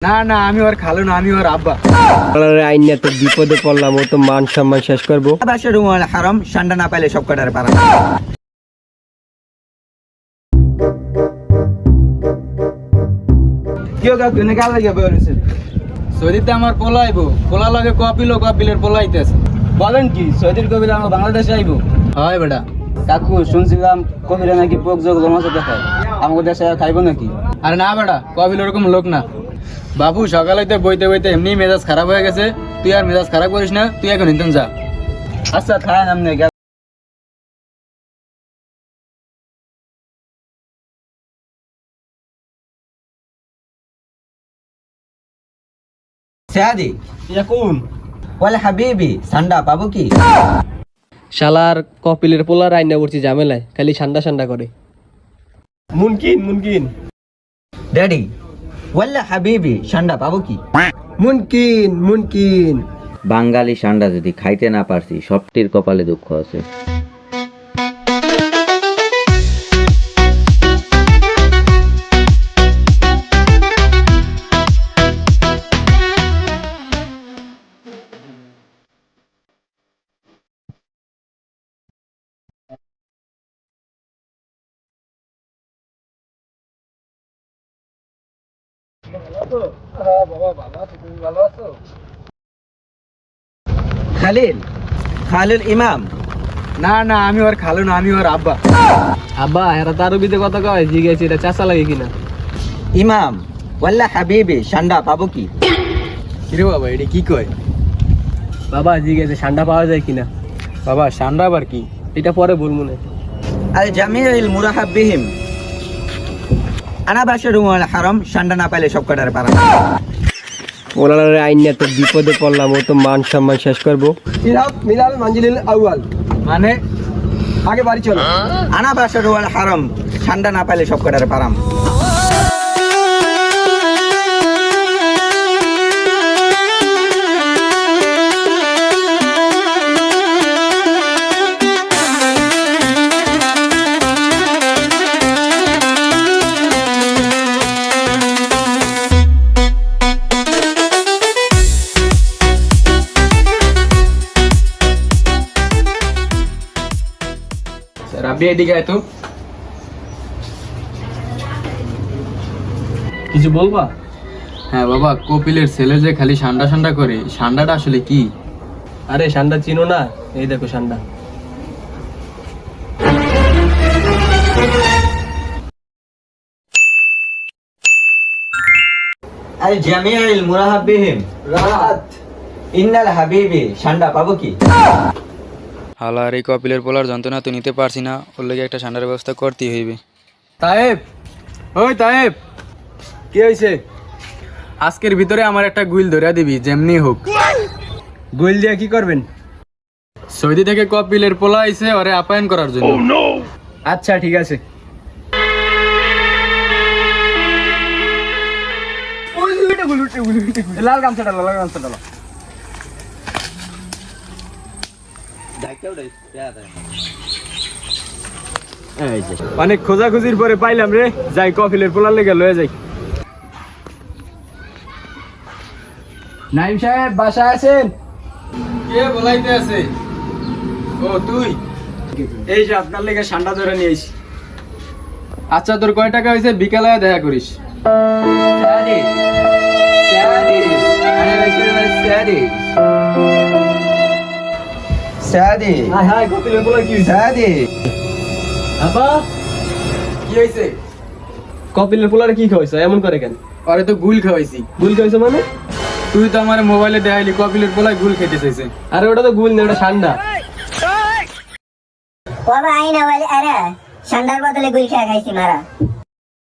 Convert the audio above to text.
না না, আমি ওর খালু না, আমি ওর আব্বা। আইনে তো বিপদে পড়লাম, ও তো মান সম্মান শেষ করবো। হারাম ঠান্ডা না পাইলে সব কটার পারা। কেউ কাকু এনে কাল লাগে বেরোছে। সৌদিতে আমার পোলা আইবো, পোলা লাগে কপিল, কপিলের পোলা আইতেছে। বলেন কি সৌদির কবিরা আমার বাংলাদেশে আইবো? হয় বেটা। কাকু শুনছিলাম কবিরা নাকি পোক যোগ জমাতে দেখায়, আমাদের দেশে খাইবো নাকি? আরে না বেটা, কপিল ওরকম লোক না। বাবু সকালে বইতে বইতে এমনি মেজাজ খারাপ হয়ে গেছে, তুই আর মেজাজ খারাপ করিস না, তুই এখন নিতেন যা। আচ্ছা খায় নামনে সাদি এখন ওয়ালা হাবিবি ঠান্ডা পাবো কি? শালার কপিলের পোলার আইনা পড়ছি ঝামেলায়, খালি ঠান্ডা ঠান্ডা করে। মুনকিন মুনকিন ড্যাডি ওয়ালা হাবিবি ঠান্ডা পাবো কি? মুনকিন মুনকিন। বাঙালি সান্ডা যদি খাইতে না পারছি, সবটির কপালে দুঃখ আছে। খালিল খালিল ইমাম। না না, আমি ওর খালু না, আমি ওর আব্বা। আব্বা এরা তার বিতে কথা কয়, জিজ্ঞাসি এটা চাচা লাগে কিনা। ইমাম ওয়াল্লা হাবিবি ঠান্ডা পাবো কি? কিরে বাবা, এটা কি কয়? বাবা জিজ্ঞাসি ঠান্ডা পাওয়া যায় কিনা। বাবা সান্ডা আবার কি? এটা পরে বলবো না। আল জামিউল মুরাহাব বিহিম আনা বাশরুল হারাম ঠান্ডা না পাইলে সব কটার পারা। ওনার আইনে তো বিপদে পড়লাম, ও তো মান সম্মান শেষ করবো। মিলাল মঞ্জিলিল আউয়াল, মানে আগে বাড়ি চলো। আনা বাশরুল হারাম ঠান্ডা না পাইলে সব কটার পারাম। রাব্বি এদিকে আয় তো। কিছু বলবা? হ্যাঁ বাবা, কপিলের ছেলে যে খালি সান্ডা সান্ডা করে, সান্ডাটা আসলে কি? আরে সান্ডা চিনো না? এই দেখো সান্ডা। আল জামিউল মুরাহাব বিহিম রাহাত ইন্নাল হাবিবি ঠান্ডা পাবো কি? হালার এই কপিলের পোলার যন্ত্রণা তো নিতে পারছি না, ওর লেগে একটা ঠান্ডার ব্যবস্থা করতেই হইবে। তায়েব, ওই তায়েব, কি হয়েছে? আজকের ভিতরে আমার একটা গুইল ধরে দিবি, যেমনি হোক। গোল দিয়ে কি করবেন? সৌদি থেকে কপিলের পোলা আইছে ওরে আপ্যায়ন করার জন্য। আচ্ছা ঠিক আছে। লাল গামছাটা লাল গামছাটা অনেক খোঁজাখুঁজির পরে পাইলাম রে। যাই কপিলের পোলার লেগে লয়ে যাই। নাইম সাহেব বাসায় আছেন? কে বলাইতে আছে? ও তুই? এই যে আপনার লেগে ঠান্ডা ধরে নিয়েছি। আচ্ছা, তোর কয় টাকা হয়েছে? বিকালে দেখা করিস। সাদি সাদি আনা বাশরুল সাদি সাদি হ্যাঁ হ্যাঁ, কপিলের পোলা কি হয়েছে? সাদি আব্বা কি হয়েছে? কপিলের পোলারে কি খাওয়াইছো এমন করে কেন? ওরে তো গুল খাওয়াইছি। গুল খাওয়াইছো মানে? তুই তো আমার মোবাইলে দেখাইলি কপিলের পোলায় গুল খেতে চাইছে। আরে ওটা তো গুল না, ওটা ঠান্ডা। বাবা আইনা বলে আরে ঠান্ডার বদলে গুল খেয়ে খাইছি মারা।